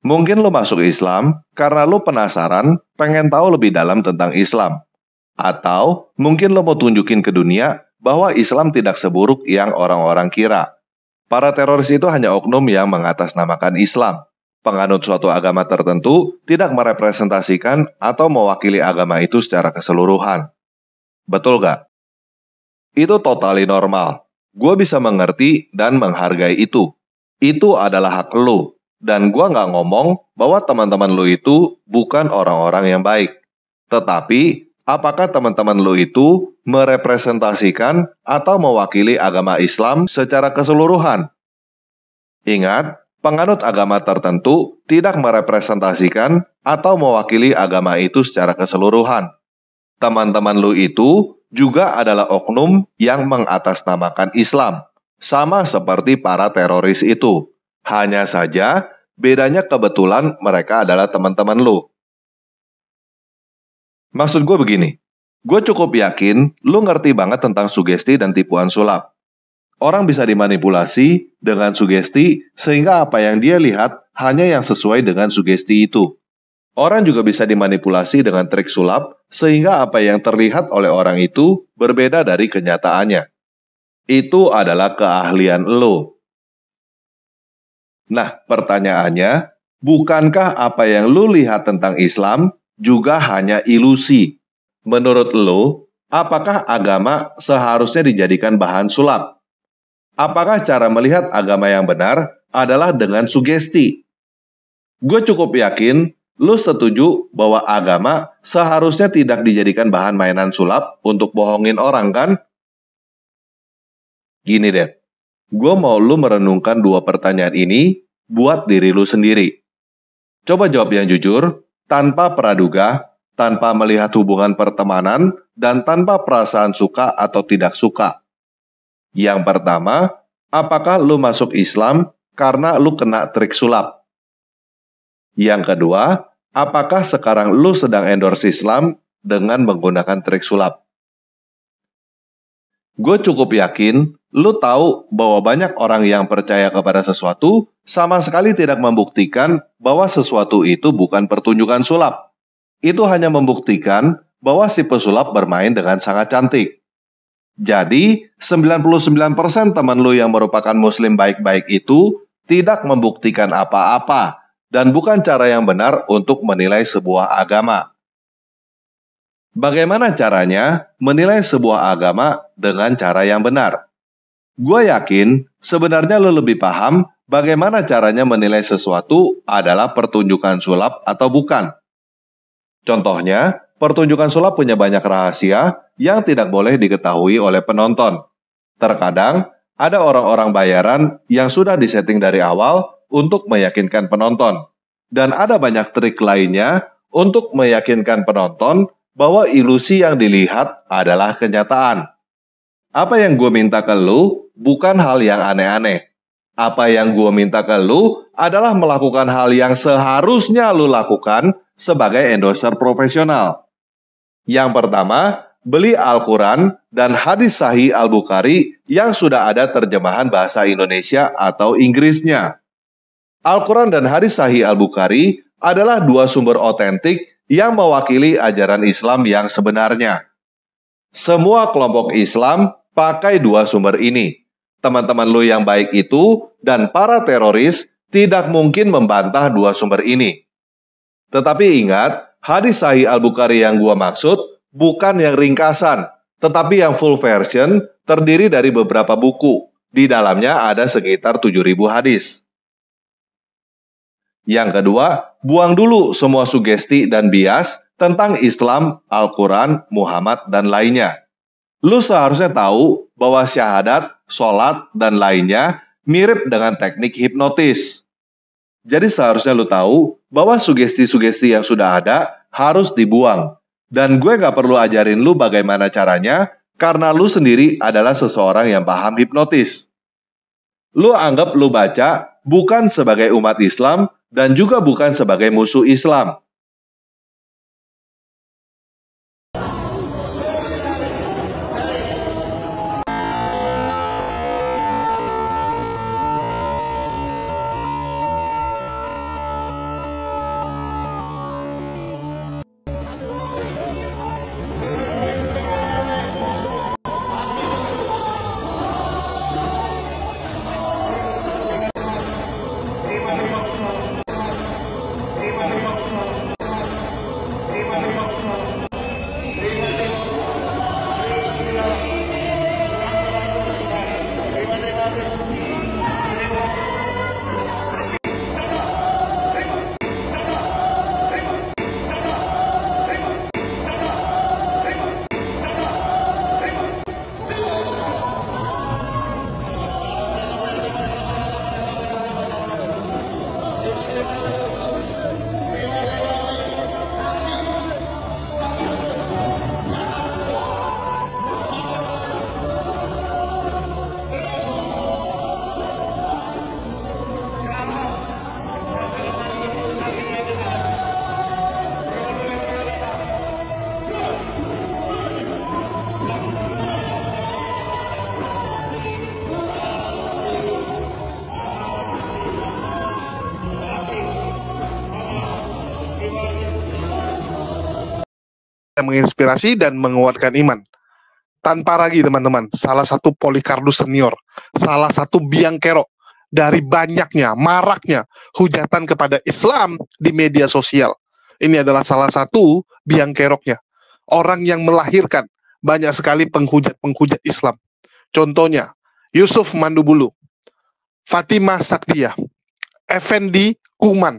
Mungkin lo masuk Islam karena lo penasaran, pengen tahu lebih dalam tentang Islam. Atau mungkin lo mau tunjukin ke dunia bahwa Islam tidak seburuk yang orang-orang kira. Para teroris itu hanya oknum yang mengatasnamakan Islam. Penganut suatu agama tertentu tidak merepresentasikan atau mewakili agama itu secara keseluruhan. Betul gak? Itu totally normal. Gue bisa mengerti dan menghargai itu. Itu adalah hak lo. Dan gue gak ngomong bahwa teman-teman lo itu bukan orang-orang yang baik. Tetapi, apakah teman-teman lo itu merepresentasikan atau mewakili agama Islam secara keseluruhan? Ingat, penganut agama tertentu tidak merepresentasikan atau mewakili agama itu secara keseluruhan. Teman-teman lo itu juga adalah oknum yang mengatasnamakan Islam, sama seperti para teroris itu. Hanya saja, bedanya kebetulan mereka adalah teman-teman lo. Maksud gue begini, gue cukup yakin lo ngerti banget tentang sugesti dan tipuan sulap. Orang bisa dimanipulasi dengan sugesti sehingga apa yang dia lihat hanya yang sesuai dengan sugesti itu. Orang juga bisa dimanipulasi dengan trik sulap sehingga apa yang terlihat oleh orang itu berbeda dari kenyataannya. Itu adalah keahlian lo. Nah, pertanyaannya, bukankah apa yang lo lihat tentang Islam juga hanya ilusi? Menurut lo, apakah agama seharusnya dijadikan bahan sulap? Apakah cara melihat agama yang benar adalah dengan sugesti? Gue cukup yakin lu setuju bahwa agama seharusnya tidak dijadikan bahan mainan sulap untuk bohongin orang, kan? Gini deh, gue mau lu merenungkan dua pertanyaan ini buat diri lu sendiri. Coba jawab yang jujur, tanpa praduga, tanpa melihat hubungan pertemanan, dan tanpa perasaan suka atau tidak suka. Yang pertama, apakah lu masuk Islam karena lu kena trik sulap? Yang kedua, apakah sekarang lu sedang endorse Islam dengan menggunakan trik sulap? Gue cukup yakin lu tahu bahwa banyak orang yang percaya kepada sesuatu sama sekali tidak membuktikan bahwa sesuatu itu bukan pertunjukan sulap. Itu hanya membuktikan bahwa si pesulap bermain dengan sangat cantik. Jadi, 99% teman lu yang merupakan muslim baik-baik itu tidak membuktikan apa-apa dan bukan cara yang benar untuk menilai sebuah agama. Bagaimana caranya menilai sebuah agama dengan cara yang benar? Gue yakin sebenarnya lo lebih paham bagaimana caranya menilai sesuatu adalah pertunjukan sulap atau bukan. Contohnya, pertunjukan sulap punya banyak rahasia yang tidak boleh diketahui oleh penonton. Terkadang, ada orang-orang bayaran yang sudah disetting dari awal untuk meyakinkan penonton. Dan ada banyak trik lainnya untuk meyakinkan penonton bahwa ilusi yang dilihat adalah kenyataan. Apa yang gue minta ke lu bukan hal yang aneh-aneh. Apa yang gue minta ke lu adalah melakukan hal yang seharusnya lu lakukan sebagai endorser profesional. Yang pertama, beli Al-Quran dan hadis Sahih Al-Bukhari yang sudah ada terjemahan bahasa Indonesia atau Inggrisnya. Al-Quran dan hadis Sahih Al-Bukhari adalah dua sumber otentik yang mewakili ajaran Islam yang sebenarnya. Semua kelompok Islam pakai dua sumber ini. Teman-teman lu yang baik itu dan para teroris tidak mungkin membantah dua sumber ini. Tetapi ingat, hadis Sahih Al-Bukhari yang gua maksud bukan yang ringkasan, tetapi yang full version terdiri dari beberapa buku. Di dalamnya ada sekitar 7.000 hadis. Yang kedua, buang dulu semua sugesti dan bias tentang Islam, Al-Quran, Muhammad, dan lainnya. Lu seharusnya tahu bahwa syahadat, sholat, dan lainnya mirip dengan teknik hipnotis. Jadi seharusnya lu tahu bahwa sugesti-sugesti yang sudah ada harus dibuang. Dan gue gak perlu ajarin lu bagaimana caranya, karena lu sendiri adalah seseorang yang paham hipnotis. Lu anggap lu baca bukan sebagai umat Islam dan juga bukan sebagai musuh Islam. menginspirasi dan menguatkan iman. Tanpa ragu teman-teman, salah satu Polycarpus senior, salah satu biang kerok dari banyaknya, maraknya hujatan kepada Islam di media sosial. Ini adalah salah satu biang keroknya. Orang yang melahirkan banyak sekali penghujat-penghujat Islam. Contohnya, Yusuf Mandubulu, Fatimah Sakdiyah, Effendi Kuman,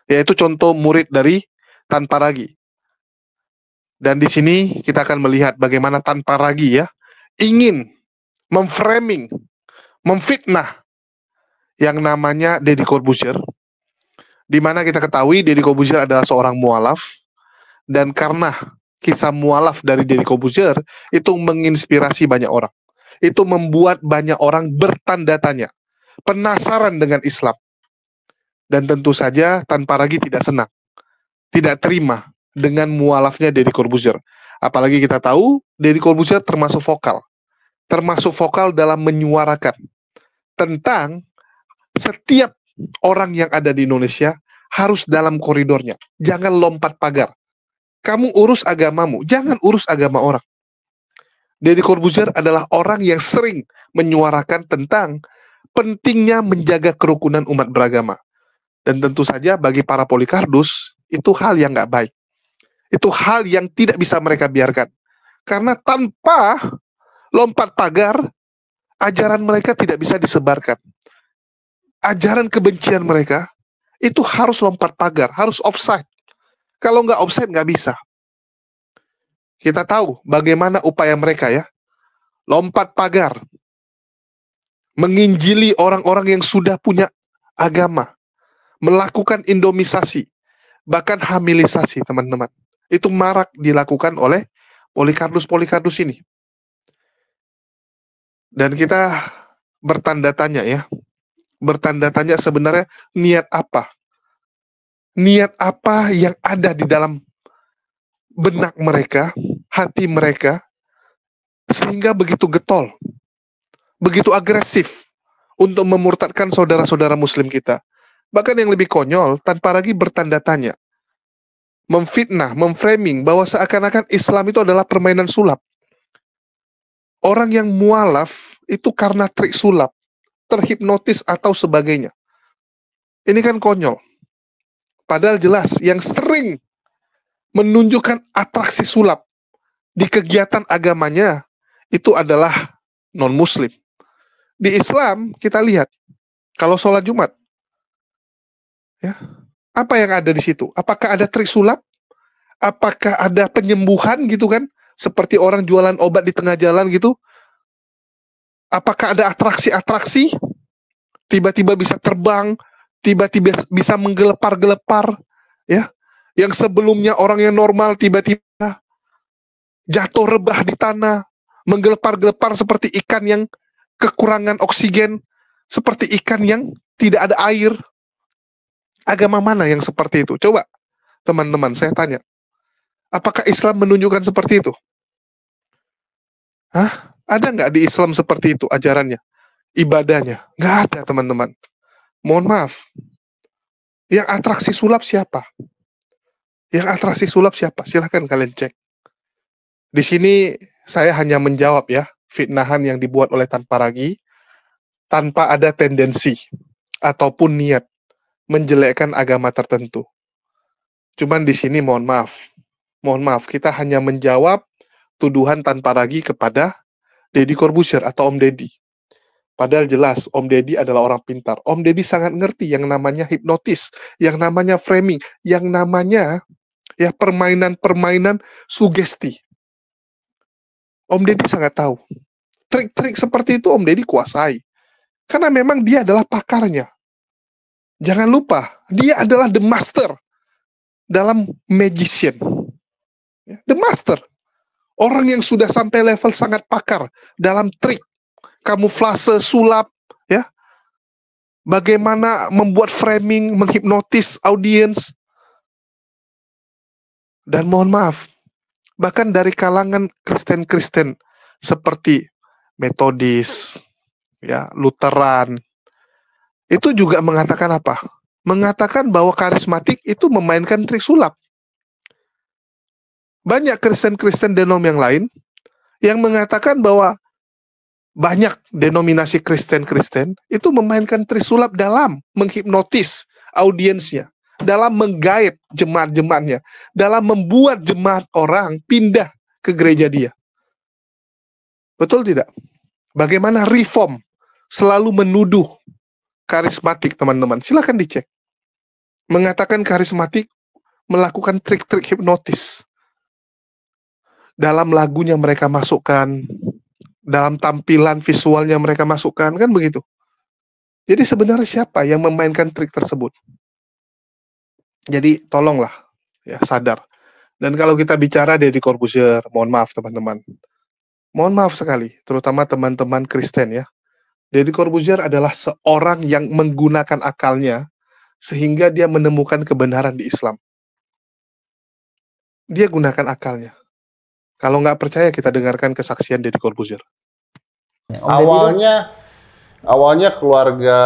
yaitu contoh murid dari Tan Paragi. Dan di sini kita akan melihat bagaimana Tan Paragi ya ingin memframing, memfitnah yang namanya Deddy Corbuzier, di mana kita ketahui Deddy Corbuzier adalah seorang mualaf, dan karena kisah mualaf dari Deddy Corbuzier itu menginspirasi banyak orang. Itu membuat banyak orang bertanda tanya, penasaran dengan Islam. Dan tentu saja Tan Paragi tidak senang, tidak terima dengan mualafnya Deddy Corbuzier. Apalagi kita tahu Deddy Corbuzier termasuk vokal dalam menyuarakan tentang setiap orang yang ada di Indonesia harus dalam koridornya. Jangan lompat pagar. Kamu urus agamamu, jangan urus agama orang. Deddy Corbuzier adalah orang yang sering menyuarakan tentang pentingnya menjaga kerukunan umat beragama. Dan tentu saja bagi para Polycarpus, itu hal yang nggak baik. Itu hal yang tidak bisa mereka biarkan. Karena tanpa lompat pagar, ajaran mereka tidak bisa disebarkan. Ajaran kebencian mereka, itu harus lompat pagar, harus offside. Kalau nggak offside, nggak bisa. Kita tahu bagaimana upaya mereka ya. Lompat pagar. Menginjili orang-orang yang sudah punya agama. Melakukan indomisasi. Bahkan hamilisasi, teman-teman. Itu marak dilakukan oleh Polycarpus ini. Dan kita bertanda tanya ya. Bertanda tanya sebenarnya niat apa? Niat apa yang ada di dalam benak mereka, hati mereka, sehingga begitu getol, begitu agresif untuk memurtadkan saudara-saudara muslim kita. Bahkan yang lebih konyol, tanpa lagi bertanda tanya. Memfitnah, memframing bahwa seakan-akan Islam itu adalah permainan sulap. Orang yang mualaf itu karena trik sulap, terhipnotis atau sebagainya. Ini kan konyol. Padahal jelas yang sering menunjukkan atraksi sulap di kegiatan agamanya itu adalah non-muslim. Di Islam kita lihat, kalau sholat Jumat, ya, apa yang ada di situ? Apakah ada trik sulap? Apakah ada penyembuhan gitu kan? Seperti orang jualan obat di tengah jalan gitu? Apakah ada atraksi-atraksi? Tiba-tiba bisa terbang, tiba-tiba bisa menggelepar-gelepar, ya? Yang sebelumnya orang yang normal tiba-tiba jatuh rebah di tanah, menggelepar-gelepar seperti ikan yang kekurangan oksigen, seperti ikan yang tidak ada air. Agama mana yang seperti itu? Coba teman-teman saya tanya. Apakah Islam menunjukkan seperti itu? Hah? Ada nggak di Islam seperti itu ajarannya? Ibadahnya? Nggak ada, teman-teman. Mohon maaf. Yang atraksi sulap siapa? Yang atraksi sulap siapa? Silahkan kalian cek. Di sini saya hanya menjawab ya, fitnahan yang dibuat oleh Tan Paragi tanpa ada tendensi ataupun niat menjelekkan agama tertentu. Cuman di sini mohon maaf, kita hanya menjawab tuduhan Tan Paragi kepada Deddy Corbuzier atau Om Deddy. Padahal jelas Om Deddy adalah orang pintar. Om Deddy sangat ngerti yang namanya hipnotis, yang namanya framing, yang namanya ya permainan-permainan sugesti. Om Deddy sangat tahu. Trik-trik seperti itu Om Deddy kuasai. Karena memang dia adalah pakarnya. Jangan lupa, dia adalah the master dalam magician. Ya, the master. Orang yang sudah sampai level sangat pakar dalam trik, kamuflase, sulap, ya. Bagaimana membuat framing, menghipnotis audiens. Dan mohon maaf, bahkan dari kalangan Kristen-Kristen seperti Metodis, ya, Lutheran, itu juga mengatakan apa? Mengatakan bahwa karismatik itu memainkan trik sulap. Banyak Kristen-Kristen denom yang lain yang mengatakan bahwa banyak denominasi Kristen-Kristen itu memainkan trik sulap dalam menghipnotis audiensnya, dalam menggait jemaat-jemaatnya, dalam membuat jemaat orang pindah ke gereja dia. Betul tidak? Bagaimana reform selalu menuduh karismatik, teman-teman. Silakan dicek. Mengatakan karismatik melakukan trik-trik hipnotis. Dalam lagunya mereka masukkan, dalam tampilan visualnya mereka masukkan, kan begitu. Jadi sebenarnya siapa yang memainkan trik tersebut? Jadi tolonglah, ya, sadar. Dan kalau kita bicara Deddy Corbuzier, mohon maaf teman-teman. Mohon maaf sekali, terutama teman-teman Kristen ya. Deddy Corbuzier adalah seorang yang menggunakan akalnya sehingga dia menemukan kebenaran di Islam. Dia gunakan akalnya. Kalau nggak percaya, kita dengarkan kesaksian Deddy Corbuzier. Awalnya keluarga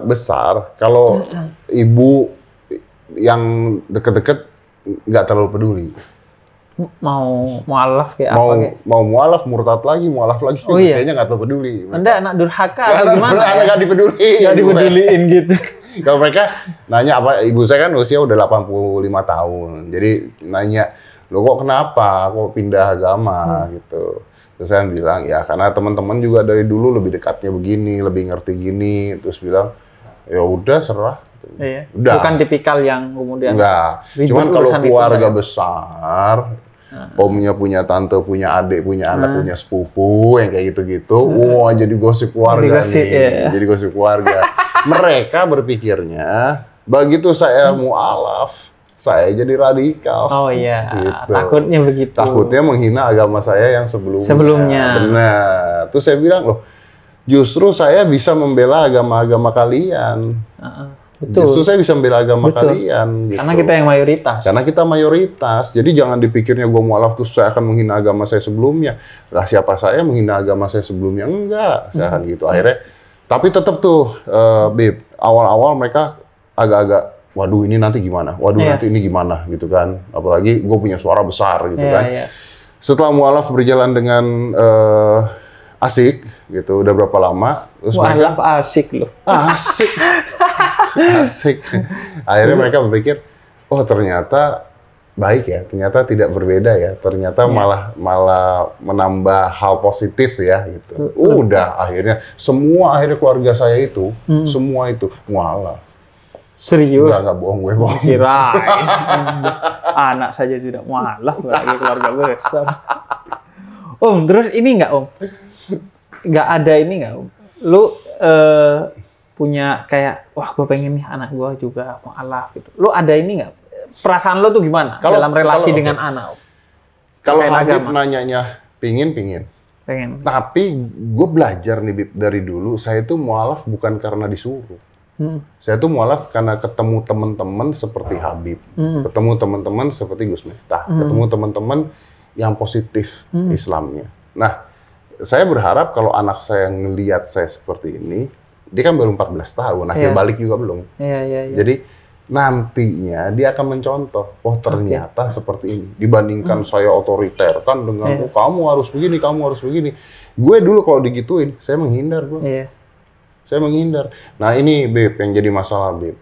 besar, kalau ibu yang deket-deket nggak terlalu peduli. Mau mualaf kayak mau, apa kayak? Mau mualaf, murtad lagi, mualaf lagi. Oh iya? Kayaknya nggak terlalu peduli. Anda anak durhaka atau gimana? Nggak dipeduli. Nggak dipeduliin gitu. Kalau mereka nanya apa, ibu saya kan usia udah 85 tahun. Jadi nanya, lo kok kenapa? Kok pindah agama gitu. Terus saya bilang, ya karena teman-teman juga dari dulu lebih dekatnya begini, lebih ngerti gini. Terus bilang, ya udah serah. Iya. Udah. Bukan tipikal yang kemudian. Enggak. Cuman kalau keluarga besar, omnya punya tante, punya adik, punya anak, punya sepupu yang kayak gitu-gitu. Wah, jadi gosip keluarga Gosip, nih. iya. Jadi gosip keluarga. Mereka berpikirnya, begitu saya mualaf, saya jadi radikal. Oh iya, Gitu. takutnya begitu. Takutnya menghina agama saya yang sebelumnya. Benar. Terus saya bilang, loh, justru saya bisa membela agama-agama kalian. Betul. Justru saya bisa membela agama kalian. Gitu. Karena kita yang mayoritas. Karena kita mayoritas. Jadi jangan dipikirnya gue mualaf terus saya akan menghina agama saya sebelumnya. Lah siapa saya menghina agama saya sebelumnya? Enggak. Saya akan gitu. Akhirnya, tapi tetap tuh, Bib, awal-awal mereka agak-agak, waduh ini nanti gimana? Waduh nanti ini gimana? Gitu kan. Apalagi gue punya suara besar gitu kan. Setelah mualaf berjalan dengan asik gitu, udah berapa lama? Terus mualaf asik loh. Asik. Asik. Akhirnya mereka berpikir, oh ternyata baik ya, ternyata tidak berbeda ya, ternyata malah menambah hal positif ya gitu. Udah akhirnya keluarga saya itu semua itu mualaf. Serius? Nggak bohong, gue bohong. Kirain anak saja tidak mualaf, lagi keluarga besar. Om, terus ini nggak Om? Nggak ada ini nggak Om? Lu punya kayak, wah gue pengen nih anak gue juga mualaf gitu. Lu ada ini nggak? Perasaan lu tuh gimana dalam relasi dengan anak? Kalau Habib nanyanya pingin. Pengen. Tapi gue belajar nih Bib, dari dulu, saya tuh mualaf bukan karena disuruh. Saya tuh mualaf karena ketemu teman-teman seperti Habib, ketemu teman-teman seperti Gus Miftah, ketemu teman-teman yang positif Islamnya. Nah, saya berharap kalau anak saya ngelihat saya seperti ini, dia kan baru 14 tahun, akhir balik juga belum. Jadi nantinya dia akan mencontoh, oh ternyata seperti ini. Dibandingkan saya otoriter kan dengan oh, kamu harus begini, kamu harus begini. Gue dulu kalau digituin, saya menghindar gue. Saya menghindar. Nah ini Beb, yang jadi masalah Beb.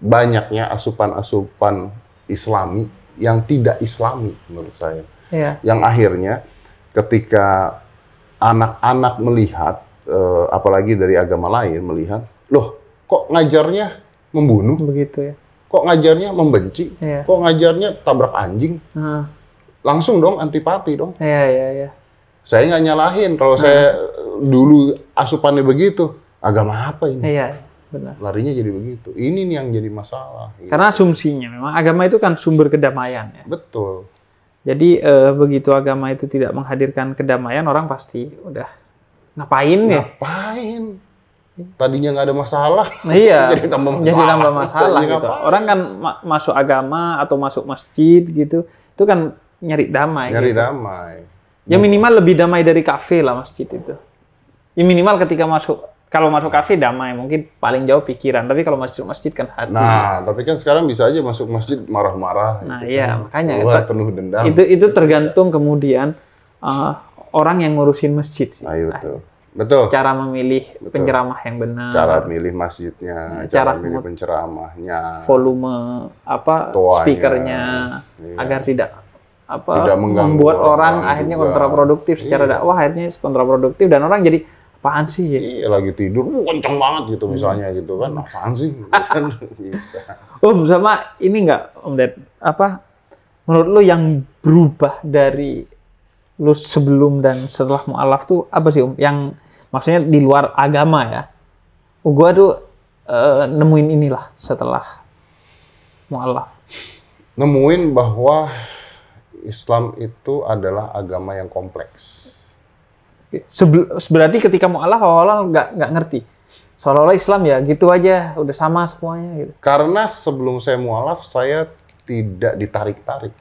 Banyaknya asupan-asupan Islami yang tidak Islami menurut saya. Yang akhirnya ketika anak-anak melihat, apalagi dari agama lain melihat, loh kok ngajarnya membunuh? Begitu ya. Kok ngajarnya membenci? Kok ngajarnya tabrak anjing? Langsung dong antipati dong. Saya nggak nyalahin kalau saya dulu asupannya begitu. Agama apa ini? benar. Larinya jadi begitu. Ini nih yang jadi masalah. Gitu. Karena asumsinya memang agama itu kan sumber kedamaian ya. Betul. Jadi begitu agama itu tidak menghadirkan kedamaian, orang pasti udah ngapain ya? Ngapain? Tadinya nggak ada masalah. Nah, iya. Jadi tambah masalah. Jadi nambah masalah gitu. Ngapain? Orang kan masuk agama atau masuk masjid gitu, itu kan nyari damai. Nyari gitu. damai. Ya minimal lebih damai dari kafe lah masjid itu. Ya minimal ketika kalau masuk kafe damai, mungkin paling jauh pikiran. Tapi kalau masjid kan hati. Nah, tapi kan sekarang bisa aja masuk masjid marah-marah. Nah, gitu iya, kan. makanya. Keluar penuh dendam. Itu tergantung kemudian orang yang ngurusin masjid sih. Nah, iya, betul. Betul. Cara memilih Betul. penceramah yang benar. Cara milih masjidnya, cara milih penceramahnya. Volume Toanya. speakernya Iya. agar tidak Tidak mengganggu membuat orang orang akhirnya juga. kontraproduktif secara Iya. dakwah, akhirnya kontraproduktif dan orang jadi apaan sih ya? Iya, lagi tidur, kenceng banget gitu misalnya gitu kan. Apaan sih? Gitu kan. Bisa. Sama ini nggak Om Ded, menurut lo yang berubah dari lo sebelum dan setelah mu'alaf tuh apa sih Om? Yang maksudnya di luar agama ya. Gua tuh nemuin inilah setelah mu'alaf. Nemuin bahwa Islam itu adalah agama yang kompleks. Berarti ketika mu'alaf awal-awal nggak ngerti. Seolah-olah Islam ya gitu aja, udah sama semuanya gitu. Karena sebelum saya mualaf, saya tidak ditarik-tarik.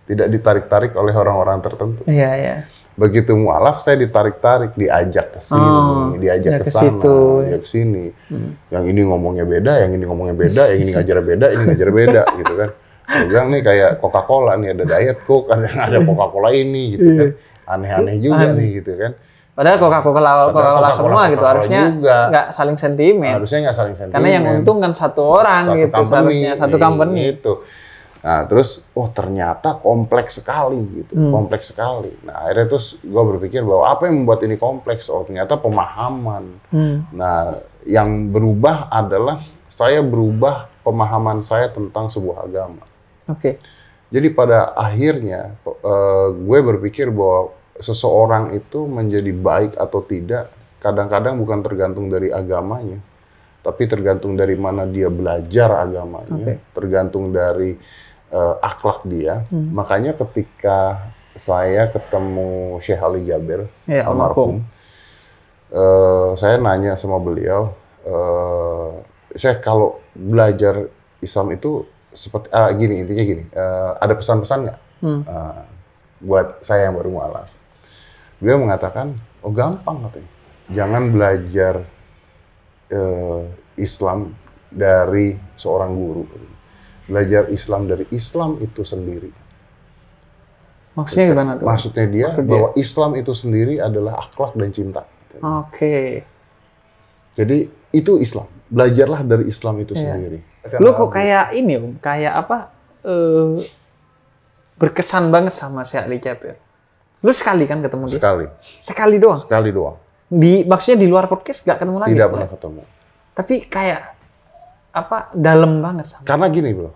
Tidak ditarik-tarik oleh orang-orang tertentu. Iya, iya. Begitu mualaf, saya ditarik-tarik, diajak ke sini, diajak ke sana, diajak ke sini. Yang ini ngomongnya beda, yang ini ngomongnya beda, yang ini ngajar beda, ini ngajar beda, gitu kan. Saya bilang nih kayak Coca-Cola nih, ada Diet Coke, ada Coca-Cola ini, gitu kan. Aneh-aneh juga nih, gitu kan. Padahal Coca-Cola semua gitu, harusnya juga. nggak saling sentimen. Harusnya nggak saling sentimen. Karena yang untung kan satu orang Satu gitu, seharusnya satu company. Gitu. Nah, terus, ternyata kompleks sekali gitu, kompleks sekali. Nah, akhirnya terus gue berpikir bahwa apa yang membuat ini kompleks? Oh, ternyata pemahaman. Nah, yang berubah adalah saya berubah pemahaman saya tentang sebuah agama. Oke. Jadi pada akhirnya gue berpikir bahwa seseorang itu menjadi baik atau tidak kadang-kadang bukan tergantung dari agamanya, tapi tergantung dari mana dia belajar agamanya, tergantung dari akhlak dia. Makanya ketika saya ketemu Syekh Ali Jaber, almarhum, saya nanya sama beliau, Syekh, kalau belajar Islam itu seperti gini, intinya gini, ada pesan-pesan nggak buat saya yang baru mualaf? Beliau mengatakan, oh gampang katanya, jangan belajar Islam dari seorang guru, belajar Islam dari Islam itu sendiri. Maksudnya gimana tuh? Maksudnya dia bahwa Islam itu sendiri adalah akhlak dan cinta. Oke. Jadi itu Islam, belajarlah dari Islam itu sendiri. Lu kok kayak ini Om, kayak apa? Berkesan banget sama Syekh Ali Jaber. Lu sekali kan ketemu dia? Sekali. Sekali doang? Sekali doang. Maksudnya di luar podcast nggak ketemu lagi? Tidak pernah ketemu. Tapi kayak dalam banget sama. Karena gini bro,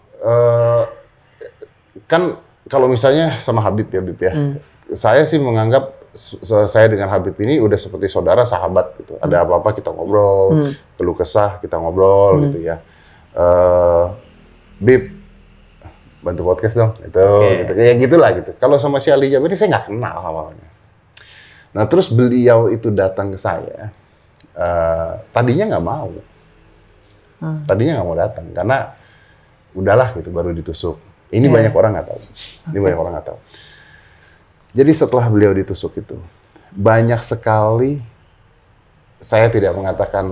kan kalau misalnya sama Habib ya, saya sih menganggap saya dengan Habib ini udah seperti saudara sahabat gitu. Ada apa-apa kita ngobrol, keluh kesah kita ngobrol gitu ya. Bib, bantu podcast dong, gitu, kayak gitulah gitu. Kalau sama si Ali Jaber ini saya nggak kenal awalnya. Nah terus beliau itu datang ke saya, tadinya nggak mau, tadinya nggak mau datang karena udahlah gitu baru ditusuk. Ini banyak orang nggak tahu, ini banyak orang nggak tahu. Jadi setelah beliau ditusuk itu banyak sekali, saya tidak mengatakan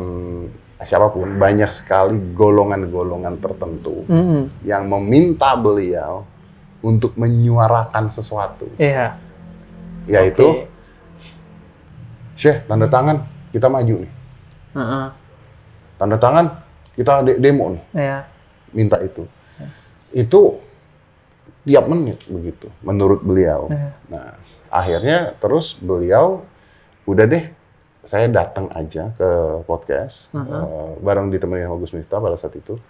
siapapun, banyak sekali golongan-golongan tertentu yang meminta beliau untuk menyuarakan sesuatu. Iya. Yaitu, Syekh, tanda tangan, kita maju nih. Tanda tangan, kita demo nih. Iya. Minta itu. Itu tiap menit begitu, menurut beliau. Nah, akhirnya terus beliau, udah deh, saya datang aja ke podcast, bareng ditemenin sama Gus Miftah pada saat itu,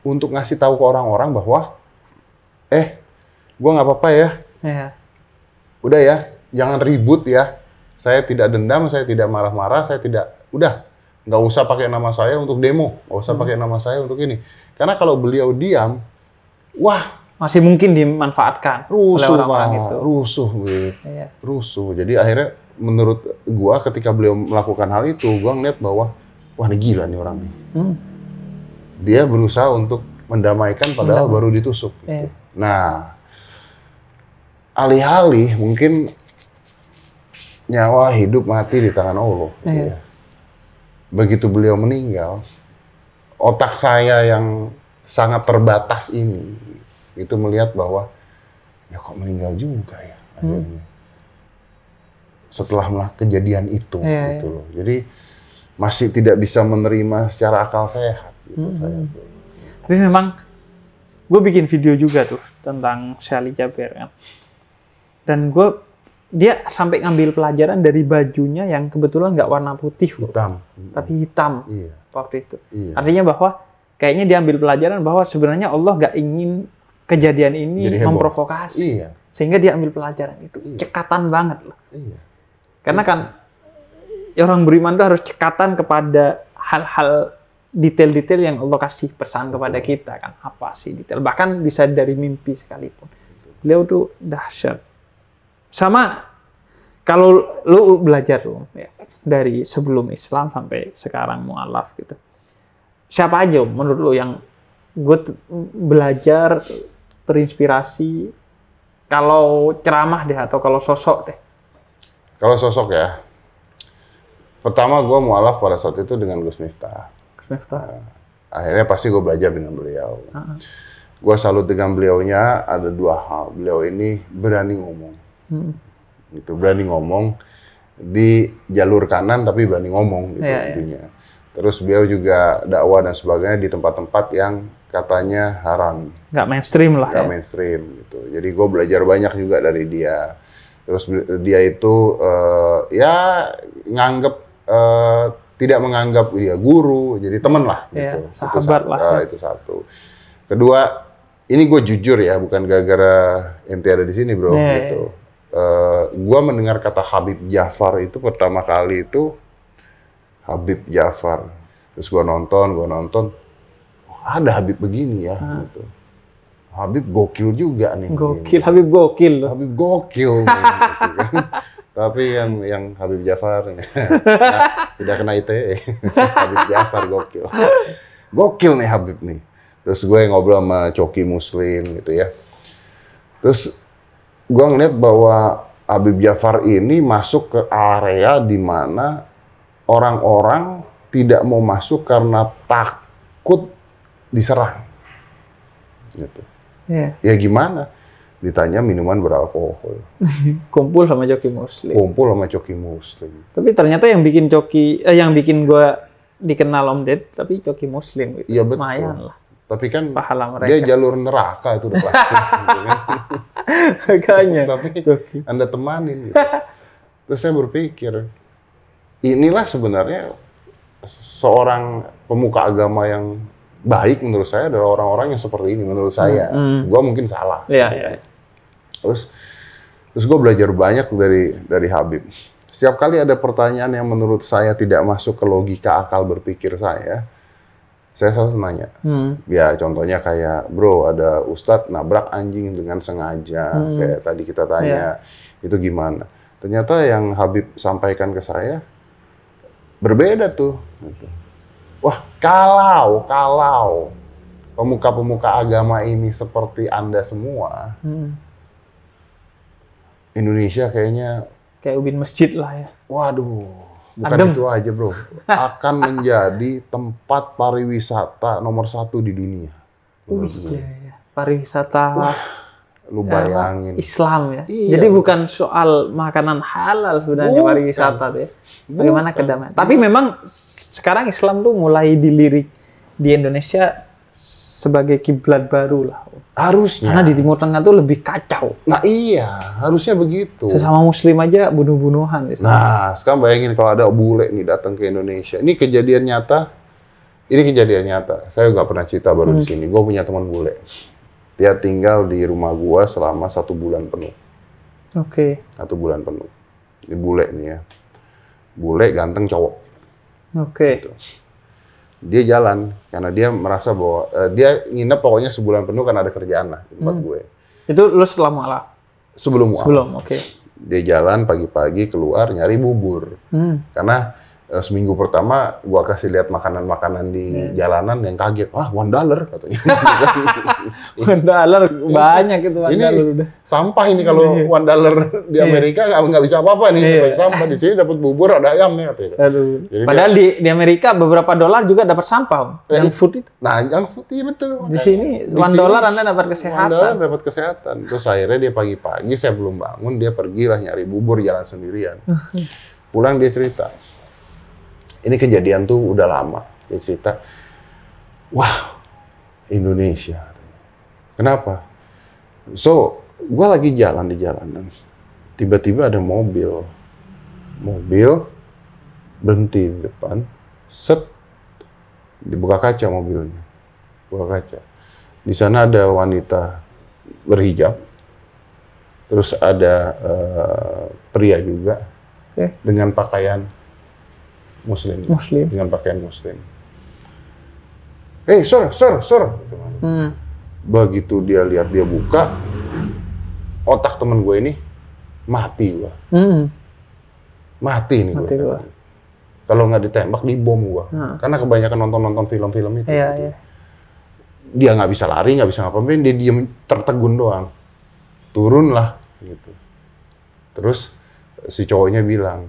untuk ngasih tahu ke orang-orang bahwa, gua nggak apa-apa ya, udah ya, jangan ribut ya, saya tidak dendam, saya tidak marah-marah, saya tidak, udah, nggak usah pakai nama saya untuk demo, nggak usah pakai nama saya untuk ini. Karena kalau beliau diam, wah, masih mungkin dimanfaatkan oleh rusuh orang-orang Pak, itu. rusuh, Wid. Iya. Rusuh. Jadi akhirnya menurut gua ketika beliau melakukan hal itu, gua ngeliat bahwa wah ini gila nih orang nih. Dia berusaha untuk mendamaikan padahal baru ditusuk. Gitu. Iya. Nah, alih-alih mungkin nyawa hidup mati di tangan Allah. Gitu Iya. ya. Begitu beliau meninggal, otak saya yang sangat terbatas ini itu melihat bahwa ya kok meninggal juga ya akhirnya. Setelah kejadian itu Iya, gitu loh. Jadi masih tidak bisa menerima secara akal sehat gitu saya. Tapi memang gue bikin video juga tuh tentang Syahli Jabir kan. Dan dia sampai ngambil pelajaran dari bajunya yang kebetulan nggak warna putih, bro. Hitam. Tapi hitam Iya. waktu itu. Iya. Artinya bahwa kayaknya dia ambil pelajaran bahwa sebenarnya Allah nggak ingin kejadian ini Jadi heboh. memprovokasi. Iya. Sehingga dia ambil pelajaran itu. Iya. Cekatan banget loh. Iya. Karena kan orang beriman itu harus cekatan kepada hal-hal detail-detail yang Allah kasih pesan kepada kita kan. Apa sih detail? Bahkan bisa dari mimpi sekalipun. Beliau tuh dahsyat. Sama kalau lu belajar tuh ya, dari sebelum Islam sampai sekarang mualaf gitu. Siapa aja menurut lu yang belajar terinspirasi kalau ceramah deh atau kalau sosok deh? Kalau sosok ya, pertama gue mualaf pada saat itu dengan Gus Miftah. Akhirnya pasti gue belajar dengan beliau. Gue salut dengan beliaunya ada dua hal. Beliau ini berani ngomong. Gitu, berani ngomong di jalur kanan tapi berani ngomong gitu intinya. Terus beliau juga dakwah dan sebagainya di tempat-tempat yang katanya haram. Nggak mainstream lah. Nggak mainstream gitu. Jadi gue belajar banyak juga dari dia. Terus dia itu ya nganggep tidak menganggap dia guru, jadi teman lah gitu. Sahabat lah. Itu satu. Kedua, ini gue jujur ya, bukan gara-gara ente ada di sini bro. Gitu. Gue mendengar kata Habib Ja'far itu pertama kali itu Habib Ja'far. Terus gue nonton, oh, ada Habib begini ya. Gitu. Habib gokil juga nih. Gokil, ini. Habib gokil loh. Habib gokil. Nih, gitu kan. Tapi yang Habib Ja'far tidak kena ITE. Habib Ja'far gokil. Gokil nih Habib nih. Terus gue ngobrol sama Coki Muslim gitu ya. Terus gue ngeliat bahwa Habib Ja'far ini masuk ke area di mana orang-orang tidak mau masuk karena takut diserang. Gitu. Ya gimana? Ditanya minuman beralkohol. Kumpul sama Coki Muslim. Kumpul sama Coki Muslim. Tapi ternyata yang bikin yang bikin gue dikenal Om Ded, tapi Coki Muslim. Gitu. Iya betul. Lumayan lah. Tapi kan pahala mereka. Dia jalur neraka itu udah pasti. Gitu kan. Makanya. Tapi Anda temanin. Gitu. Terus saya berpikir, inilah sebenarnya seorang pemuka agama yang baik menurut saya adalah orang-orang yang seperti ini menurut saya. Gua mungkin salah. Iya. Terus gue belajar banyak dari Habib. Setiap kali ada pertanyaan yang menurut saya tidak masuk ke logika akal berpikir saya selalu nanya. Ya contohnya kayak, bro ada ustadz nabrak anjing dengan sengaja, kayak tadi kita tanya, itu gimana? Ternyata yang Habib sampaikan ke saya berbeda tuh. Gitu. Wah, kalau pemuka-pemuka agama ini seperti Anda semua, Indonesia kayaknya kayak ubin masjid lah ya. Waduh, bukan itu aja bro, akan menjadi tempat pariwisata nomor 1 di dunia. Iya. Pariwisata. Wah, lu bayangin. Islam ya. Iya. Jadi bukan soal makanan halal sebenarnya pariwisata tuh ya. Bagaimana kedamaian. Tapi memang sekarang Islam tuh mulai dilirik di Indonesia sebagai kiblat baru lah. Harusnya. Karena di Timur Tengah tuh lebih kacau. Nah iya, harusnya begitu. Sesama Muslim aja bunuh-bunuhan. Nah, sekarang bayangin kalau ada bule nih datang ke Indonesia. Ini kejadian nyata. Saya nggak pernah cerita baru di sini. Gue punya teman bule. Dia tinggal di rumah gua selama 1 bulan penuh. Oke. 1 bulan penuh. Ini bule nih ya. Bule ganteng cowok. Oke. Gitu. Dia jalan karena dia merasa bahwa dia nginep pokoknya sebulan penuh karena ada kerjaan lah di tempat gue. Itu lu setelah mualaf? Sebelum mualaf. Sebelum, oke. Dia jalan pagi-pagi keluar nyari bubur. Karena seminggu pertama gua kasih lihat makanan-makanan di jalanan yang kaget. Wah, $1 katanya. $1 banyak itu $1 udah. Sampah ini kalau $1 di Amerika nggak bisa apa-apa nih. Sampah di sini dapat bubur ada ayam nih katanya. Aduh. Jadi padahal di Amerika beberapa dolar juga dapat sampah, Om. Yang food itu. Nah, yang food iya betul. Di sini $1 Anda dapat kesehatan. $1 dapat kesehatan. Terus akhirnya dia pagi-pagi saya belum bangun, dia pergilah nyari bubur jalan sendirian. Pulang dia cerita. Ini kejadian tuh udah lama. Dia cerita, wah, Indonesia. Kenapa? So, gue lagi jalan di jalanan. Tiba-tiba ada mobil. Mobil berhenti di depan. Set. Dibuka kaca mobilnya. Buka kaca. Di sana ada wanita berhijab. Terus ada pria juga. Dengan pakaian Muslim. Dengan pakaian Muslim. Sir. Begitu dia lihat, dia buka, otak temen gue ini mati gua. Mati nih gue. Kalau nggak ditembak, dibom gua. Karena kebanyakan nonton film-film itu. Iya. Dia nggak bisa lari, nggak bisa ngapain, dia diem tertegun doang. Turunlah gitu. Terus si cowoknya bilang,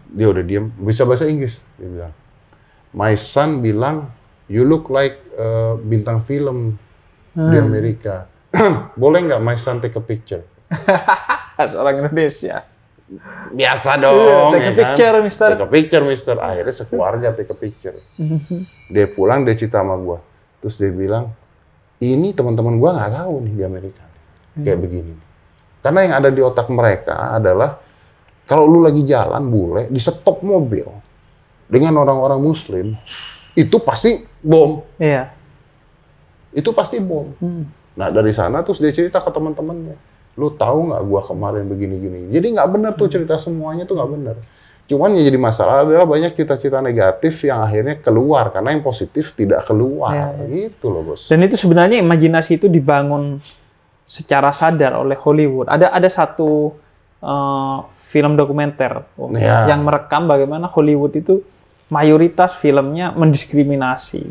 dia udah diem, bisa bahasa Inggris. Dia bilang, my son bilang, you look like bintang film di Amerika. Boleh nggak my son take a picture? Seorang Indonesia. Biasa dong. Take a picture, kan? Mister. Take a picture, mister. Akhirnya sekeluarga take a picture. Dia pulang, dia cerita sama gua. Terus dia bilang, ini teman-teman gua nggak tahu nih di Amerika. Kayak begini. Karena yang ada di otak mereka adalah, kalau lu lagi jalan bule, di stop mobil dengan orang-orang Muslim, itu pasti bom. Iya. Itu pasti bom. Nah dari sana terus dia cerita ke teman-temannya, lu tahu nggak gua kemarin begini-gini. Jadi nggak benar tuh cerita semuanya tuh nggak benar. Cuman yang jadi masalah adalah banyak cita-cita negatif yang akhirnya keluar karena yang positif tidak keluar. Gitu loh bos. Dan itu sebenarnya imajinasi itu dibangun secara sadar oleh Hollywood. Ada satu film dokumenter yang merekam bagaimana Hollywood itu mayoritas filmnya mendiskriminasi,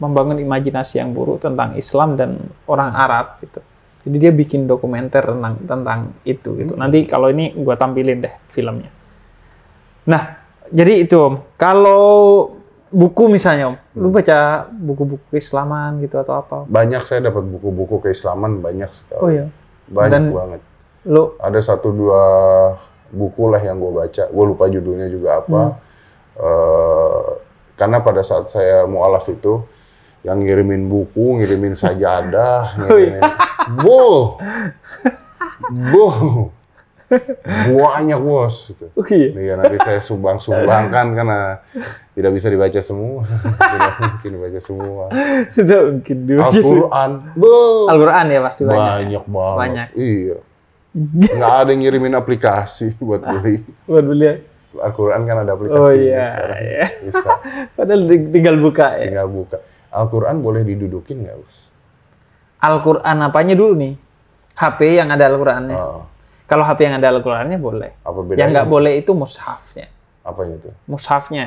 membangun imajinasi yang buruk tentang Islam dan orang Arab gitu. Jadi dia bikin dokumenter tentang itu gitu. Nanti kalau ini gua tampilin deh filmnya. Nah, jadi itu Om. Kalau buku misalnya Om, lu baca buku-buku keislaman gitu atau apa? Banyak, saya dapat buku-buku keislaman banyak sekali. Oh iya. Banyak banget. Lu ada 1-2 buku lah yang gue baca, gue lupa judulnya juga apa. Karena pada saat saya mualaf itu, yang ngirimin buku, ngirimin sajadah, ngirimin, banyak bos. Gitu. Ya, nanti saya sumbangkan karena tidak bisa dibaca semua, tidak mungkin dibaca semua. Sudah mungkin. Al-Quran, Al-Quran ya pasti banyak banget. Banyak. Iya. Nggak ada yang ngirimin aplikasi buat beli. Buat beli. Al-Quran kan ada aplikasi. Oh iya. Bisa. Padahal tinggal buka ya. Tinggal buka. Al-Quran boleh didudukin nggak, Bos? Al-Quran apanya dulu nih? HP yang ada Al-Qurannya. Kalau HP yang ada Al-Qurannya boleh. Apa bedanya? Yang nggak boleh itu mushafnya. Apanya itu? Mushafnya,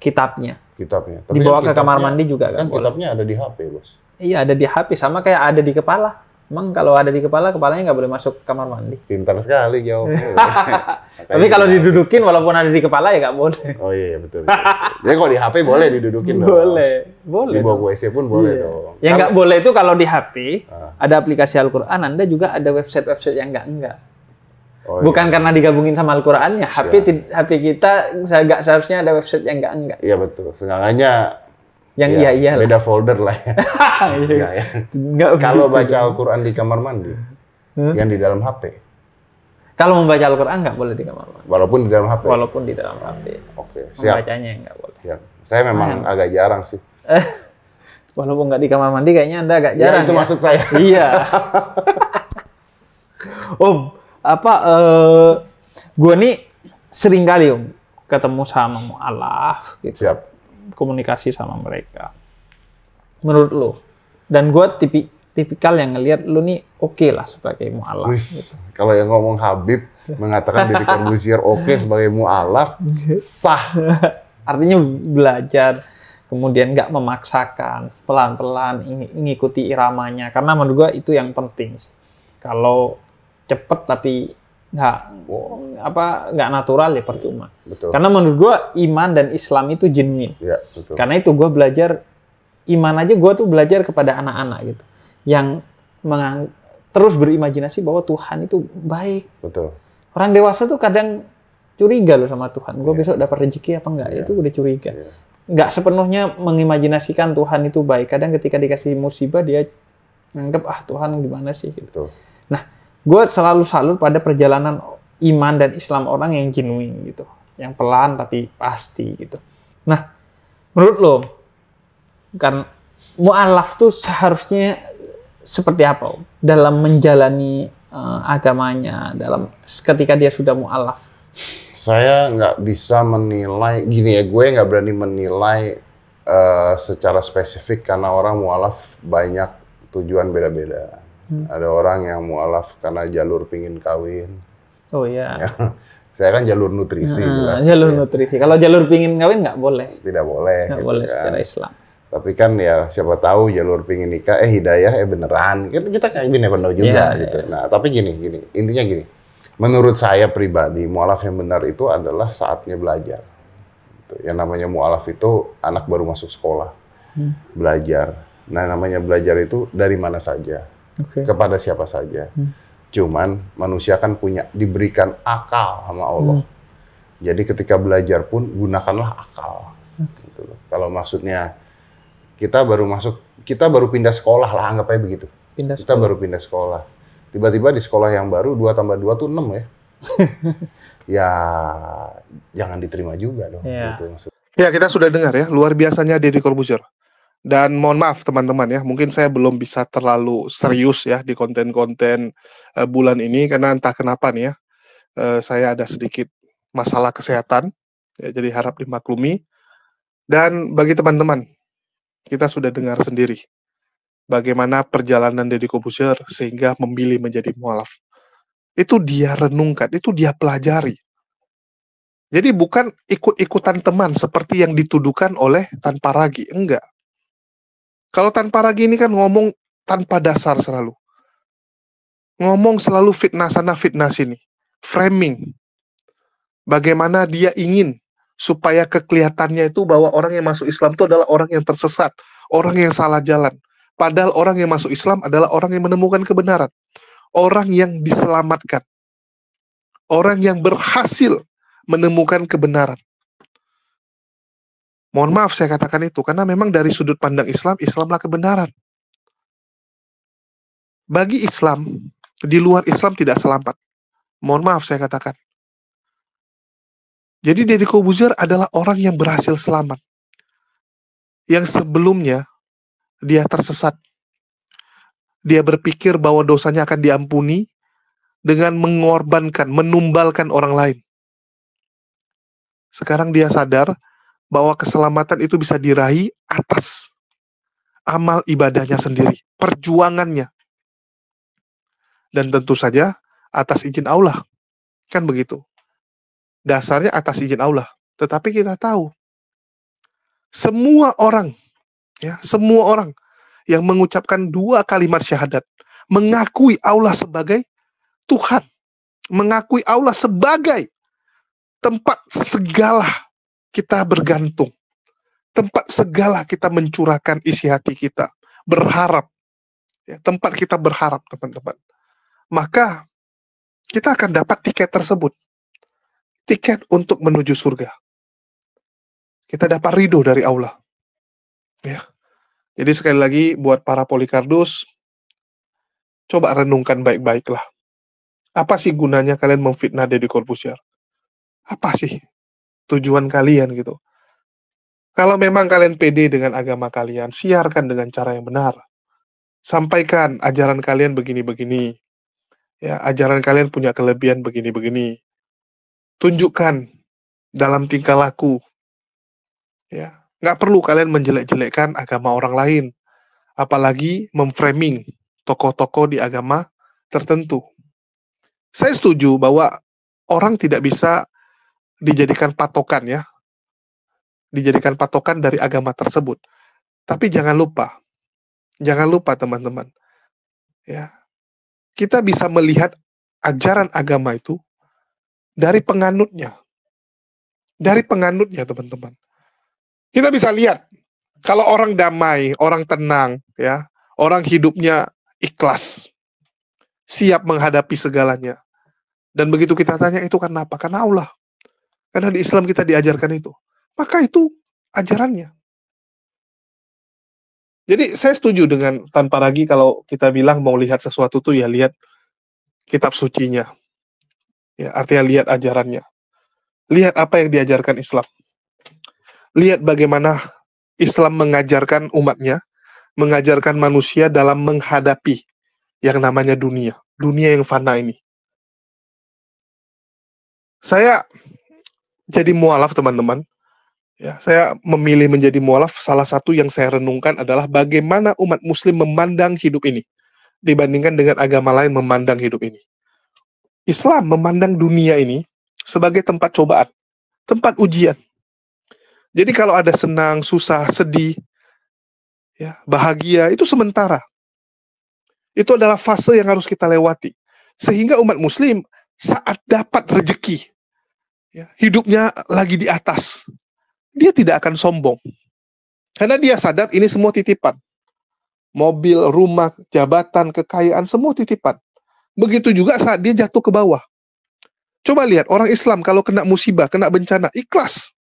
kitabnya. Kitabnya. Tapi dibawa ke kamar mandi juga kan kitabnya ada di HP, Bos. Iya, ada di HP. Sama kayak ada di kepala. Emang kalau ada di kepala, kepalanya nggak boleh masuk kamar mandi. Pintar sekali jawabnya. Tapi kalau didudukin, walaupun ada di kepala ya nggak boleh. Oh iya, betul. Jadi kalau di HP boleh didudukin dong. Boleh. Di bawah WC pun boleh dong. Yang nggak boleh itu kalau di HP, ada aplikasi Al-Quran, Anda juga ada website-website yang nggak. Bukan karena digabungin sama Al-Qurannya. HP kita nggak seharusnya ada website yang nggak. Iya betul. Seenggaknya yang iya beda folder lah ya. Kalau baca Al-Quran di kamar mandi, yang di dalam HP. Kalau membaca Al-Quran nggak boleh di kamar mandi. Walaupun di dalam HP. Walaupun di dalam HP. Oke. Siap. Membacanya nggak boleh. Siap. Saya memang agak jarang sih. Walaupun nggak di kamar mandi, kayaknya Anda agak jarang. Ya, itu maksud saya. Iya. Gue nih sering kali ketemu sama mu'alaf gitu. Siap. Komunikasi sama mereka. Menurut lo, dan gue tipikal yang ngelihat lo nih oke lah sebagai mu'alaf. Gitu. Kalau yang ngomong Habib mengatakan Deddy Corbuzier oke sebagai mu'alaf, sah. Artinya belajar, kemudian nggak memaksakan, pelan-pelan ngikuti iramanya. Karena menurut gue itu yang penting. Kalau cepet tapi nggak natural ya percuma. Betul. Karena menurut gue iman dan Islam itu genuine. Ya, betul. Karena itu gue belajar iman aja, gue tuh belajar kepada anak-anak gitu, yang terus berimajinasi bahwa Tuhan itu baik. Betul. Orang dewasa tuh kadang curiga loh sama Tuhan. Gue Yeah. besok dapat rezeki apa enggak? Yeah. Itu udah curiga. Yeah. Nggak sepenuhnya mengimajinasikan Tuhan itu baik. Kadang ketika dikasih musibah dia nganggep Tuhan gimana sih gitu. Betul. Nah, gue selalu salut pada perjalanan iman dan Islam orang yang genuine gitu, yang pelan tapi pasti gitu. Nah, menurut lo, kan mu'alaf tuh seharusnya seperti apa dalam menjalani agamanya, dalam ketika dia sudah mu'alaf? Saya nggak bisa menilai, gini ya, gue nggak berani menilai secara spesifik karena orang mu'alaf banyak tujuan beda-beda. Ada orang yang mu'alaf karena jalur pingin kawin. Oh iya. Saya kan jalur nutrisi. Jelas, jalur ya. nutrisi. Kalau jalur pingin kawin nggak boleh. Tidak boleh. Nggak gitu boleh kan. secara Islam. Tapi kan ya siapa tahu jalur pingin nikah, hidayah beneran. Kita kayak gini never know juga gitu. Yeah. Nah tapi gini, intinya gini. Menurut saya pribadi, mu'alaf yang benar itu adalah saatnya belajar. Yang namanya mu'alaf itu anak baru masuk sekolah. Belajar. Nah namanya belajar itu dari mana saja. Kepada siapa saja. Cuman manusia kan diberikan akal sama Allah. Jadi ketika belajar pun gunakanlah akal. Gitu loh. Kalau maksudnya kita baru pindah sekolah lah, anggap aja begitu. Kita baru pindah sekolah. Tiba-tiba di sekolah yang baru 2 tambah 2 tuh 6 ya. Ya jangan diterima juga dong. Yeah. Gitu maksudnya. Ya, kita sudah dengar ya, luar biasanya Deddy Corbuzier. Dan mohon maaf teman-teman ya, mungkin saya belum bisa terlalu serius ya di konten-konten bulan ini, karena entah kenapa nih ya, saya ada sedikit masalah kesehatan, ya, jadi harap dimaklumi. Dan bagi teman-teman, kita sudah dengar sendiri bagaimana perjalanan Deddy Corbuzier sehingga memilih menjadi mu'alaf. Itu dia renungkan, itu dia pelajari. Jadi bukan ikut-ikutan teman seperti yang dituduhkan oleh Tanpa Ragi, enggak. Kalau Tanpa Ragi ini kan ngomong tanpa dasar selalu. Ngomong selalu fitnah sana, fitnah sini. Framing. Bagaimana dia ingin supaya kekelihatannya itu bahwa orang yang masuk Islam itu adalah orang yang tersesat. Orang yang salah jalan. Padahal orang yang masuk Islam adalah orang yang menemukan kebenaran. Orang yang diselamatkan. Orang yang berhasil menemukan kebenaran. Mohon maaf saya katakan itu, karena memang dari sudut pandang Islam, Islamlah kebenaran. Bagi Islam, di luar Islam tidak selamat. Mohon maaf saya katakan. Jadi Deddy Corbuzier adalah orang yang berhasil selamat. Yang sebelumnya, dia tersesat. Dia berpikir bahwa dosanya akan diampuni dengan mengorbankan, menumbalkan orang lain. Sekarang dia sadar bahwa keselamatan itu bisa diraih atas amal ibadahnya sendiri, perjuangannya. Dan tentu saja atas izin Allah. Kan begitu. Dasarnya atas izin Allah. Tetapi kita tahu, semua orang yang mengucapkan 2 kalimat syahadat, mengakui Allah sebagai Tuhan, mengakui Allah sebagai tempat segala kita bergantung, tempat segala kita mencurahkan isi hati kita, berharap, ya, tempat kita berharap, teman-teman. Maka kita akan dapat tiket tersebut, tiket untuk menuju surga. Kita dapat ridho dari Allah. Ya. Jadi sekali lagi buat para polikardus, coba renungkan baik-baiklah. Apa sih gunanya kalian memfitnah Deddy Corbuzier? Apa sih tujuan kalian gitu? Kalau memang kalian pede dengan agama kalian, siarkan dengan cara yang benar. Sampaikan ajaran kalian begini-begini. Ya, ajaran kalian punya kelebihan begini-begini. Tunjukkan dalam tingkah laku. Ya, nggak perlu kalian menjelek-jelekkan agama orang lain, apalagi memframing tokoh-tokoh di agama tertentu. Saya setuju bahwa orang tidak bisa dijadikan patokan ya, dijadikan patokan dari agama tersebut. Tapi jangan lupa teman-teman, ya, kita bisa melihat ajaran agama itu dari penganutnya, teman-teman. Kita bisa lihat kalau orang damai, orang tenang, ya, orang hidupnya ikhlas, siap menghadapi segalanya. Dan begitu kita tanya itu karena apa? Karena Allah. Karena di Islam kita diajarkan itu. Maka itu ajarannya. Jadi saya setuju dengan tanpa ragu kalau kita bilang mau lihat sesuatu tuh ya lihat kitab sucinya. Ya, artinya lihat ajarannya. Lihat apa yang diajarkan Islam. Lihat bagaimana Islam mengajarkan umatnya, mengajarkan manusia dalam menghadapi yang namanya dunia yang fana ini. Saya jadi mualaf, teman-teman. Ya, saya memilih menjadi mualaf, salah satu yang saya renungkan adalah bagaimana umat muslim memandang hidup ini dibandingkan dengan agama lain memandang hidup ini. Islam memandang dunia ini sebagai tempat cobaan, tempat ujian. Jadi kalau ada senang, susah, sedih, ya, bahagia, itu sementara. Itu adalah fase yang harus kita lewati. Sehingga umat muslim saat dapat rezeki, ya, hidupnya lagi di atas, dia tidak akan sombong. Karena dia sadar ini semua titipan. Mobil, rumah, jabatan, kekayaan, semua titipan. Begitu juga saat dia jatuh ke bawah. Coba lihat, orang Islam kalau kena musibah, kena bencana, ikhlas.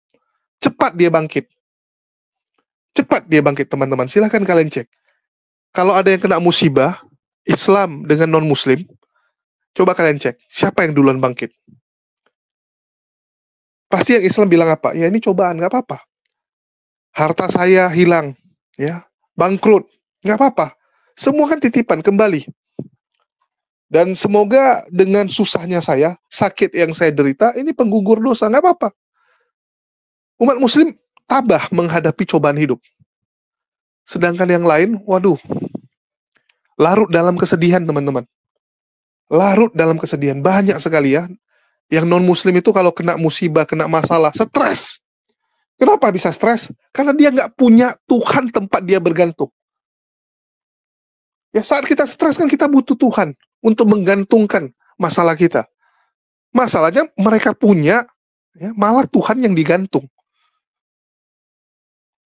Cepat dia bangkit. Cepat dia bangkit, teman-teman. Silahkan kalian cek. Kalau ada yang kena musibah, Islam dengan non-Muslim, coba kalian cek. Siapa yang duluan bangkit? Pasti yang Islam bilang apa? Ya ini cobaan, nggak apa-apa. Harta saya hilang, ya, bangkrut, nggak apa-apa. Semua kan titipan, kembali. Dan semoga dengan susahnya saya, sakit yang saya derita, ini penggugur dosa, nggak apa-apa. Umat muslim tabah menghadapi cobaan hidup. Sedangkan yang lain, waduh, larut dalam kesedihan, teman-teman. Larut dalam kesedihan, banyak sekali ya. Yang non-muslim itu kalau kena musibah, kena masalah, stres. Kenapa bisa stres? Karena dia nggak punya Tuhan tempat dia bergantung. Ya, saat kita stres kan kita butuh Tuhan untuk menggantungkan masalah kita. Masalahnya mereka punya, ya, malah Tuhan yang digantung.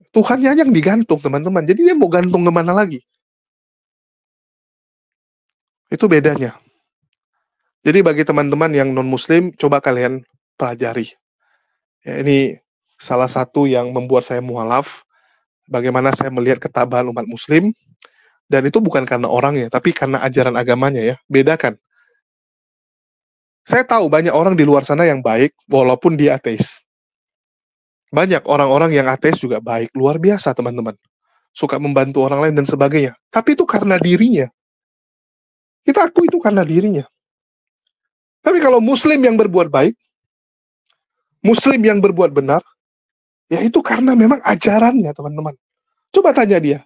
Tuhannya yang digantung, teman-teman. Jadi dia mau gantung kemana lagi? Itu bedanya. Jadi bagi teman-teman yang non-muslim, coba kalian pelajari. Ya, ini salah satu yang membuat saya mualaf. Bagaimana saya melihat ketabahan umat muslim. Dan itu bukan karena orangnya, tapi karena ajaran agamanya ya. Bedakan. Saya tahu banyak orang di luar sana yang baik, walaupun dia ateis. Banyak orang-orang yang ateis juga baik, luar biasa teman-teman. Suka membantu orang lain dan sebagainya. Tapi itu karena dirinya. Kita akui itu karena dirinya. Tapi kalau muslim yang berbuat baik, muslim yang berbuat benar, ya itu karena memang ajarannya, teman-teman. Coba tanya dia,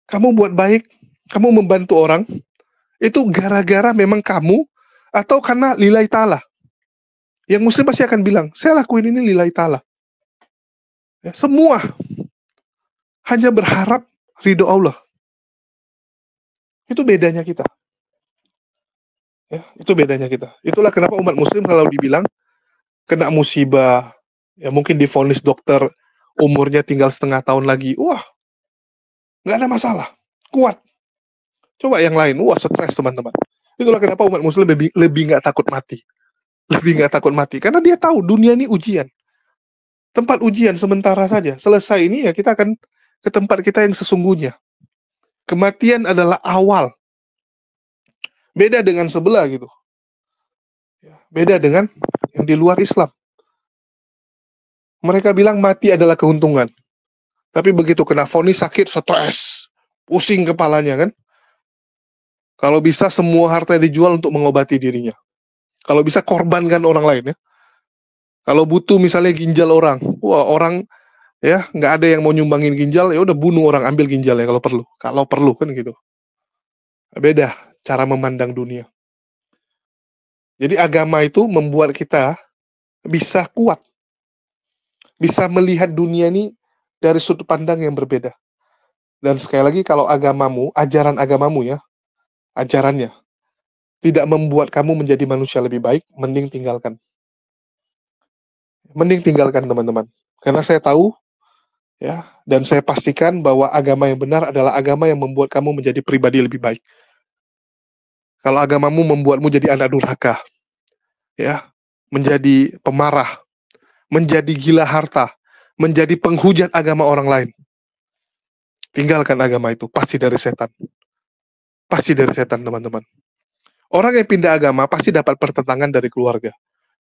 kamu buat baik, kamu membantu orang, itu gara-gara memang kamu, atau karena lillahi ta'ala? Yang muslim pasti akan bilang, saya lakuin ini lillahi ta'ala. Ya, semua hanya berharap ridho Allah. Itu bedanya kita. Ya, itu bedanya kita. Itulah kenapa umat muslim kalau dibilang kena musibah, ya mungkin divonis dokter umurnya tinggal setengah tahun lagi, wah, nggak ada masalah, kuat. Coba yang lain, wah stres teman-teman. Itulah kenapa umat muslim lebih nggak takut mati. Lebih nggak takut mati, karena dia tahu dunia ini ujian. Tempat ujian sementara saja. Selesai ini ya kita akan ke tempat kita yang sesungguhnya. Kematian adalah awal. Beda dengan sebelah gitu. Beda dengan yang di luar Islam. Mereka bilang mati adalah keuntungan. Tapi begitu kena vonis sakit, stres, pusing kepalanya kan. Kalau bisa semua harta dijual untuk mengobati dirinya. Kalau bisa korbankan orang lain ya. Kalau butuh misalnya ginjal orang, wah orang ya nggak ada yang mau nyumbangin ginjal, ya udah bunuh orang, ambil ginjalnya kalau perlu. Kalau perlu kan gitu. Beda cara memandang dunia. Jadi agama itu membuat kita bisa kuat, bisa melihat dunia ini dari sudut pandang yang berbeda. Dan sekali lagi kalau agamamu, ajaran agamamu ya, ajarannya tidak membuat kamu menjadi manusia lebih baik, mending tinggalkan. Mending tinggalkan teman-teman. Karena saya tahu ya, dan saya pastikan bahwa agama yang benar adalah agama yang membuat kamu menjadi pribadi lebih baik. Kalau agamamu membuatmu jadi anak durhaka, ya, menjadi pemarah, menjadi gila harta, menjadi penghujat agama orang lain, tinggalkan agama itu, pasti dari setan. Pasti dari setan, teman-teman. Orang yang pindah agama pasti dapat pertentangan dari keluarga.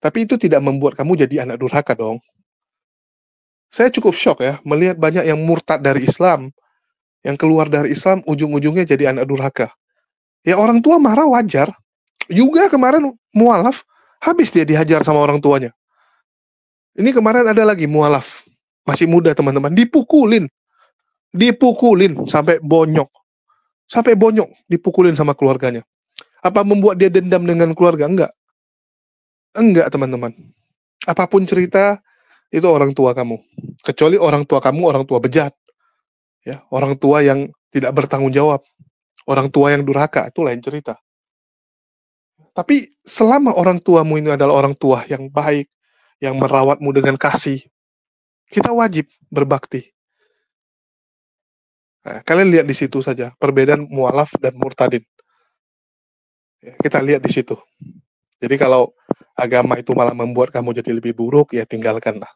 Tapi itu tidak membuat kamu jadi anak durhaka dong. Saya cukup shock ya, melihat banyak yang murtad dari Islam, yang keluar dari Islam, ujung-ujungnya jadi anak durhaka. Ya orang tua marah wajar. Juga kemarin mualaf, habis dia dihajar sama orang tuanya. Ini kemarin ada lagi mualaf, masih muda teman-teman, dipukulin sampai bonyok. Sampai bonyok, dipukulin sama keluarganya. Apa membuat dia dendam dengan keluarga? Enggak. Enggak, teman-teman. Apapun cerita, itu orang tua kamu. Kecuali orang tua kamu, orang tua bejat. Ya, orang tua yang tidak bertanggung jawab. Orang tua yang durhaka, itu lain cerita. Tapi selama orang tuamu ini adalah orang tua yang baik, yang merawatmu dengan kasih, kita wajib berbakti. Nah, kalian lihat di situ saja, perbedaan mualaf dan murtadin. Ya, kita lihat di situ. Jadi kalau agama itu malah membuat kamu jadi lebih buruk, ya tinggalkanlah.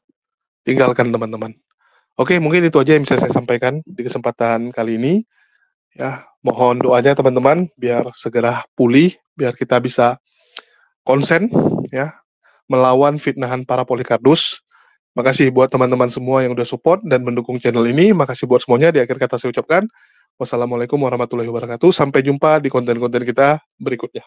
Tinggalkan teman-teman. Oke, mungkin itu aja yang bisa saya sampaikan di kesempatan kali ini. Ya, mohon doanya teman-teman biar segera pulih, biar kita bisa konsen ya melawan fitnahan para Polycardus. Makasih buat teman-teman semua yang udah support dan mendukung channel ini. Makasih buat semuanya. Di akhir kata saya ucapkan wassalamualaikum warahmatullahi wabarakatuh. Sampai jumpa di konten-konten kita berikutnya.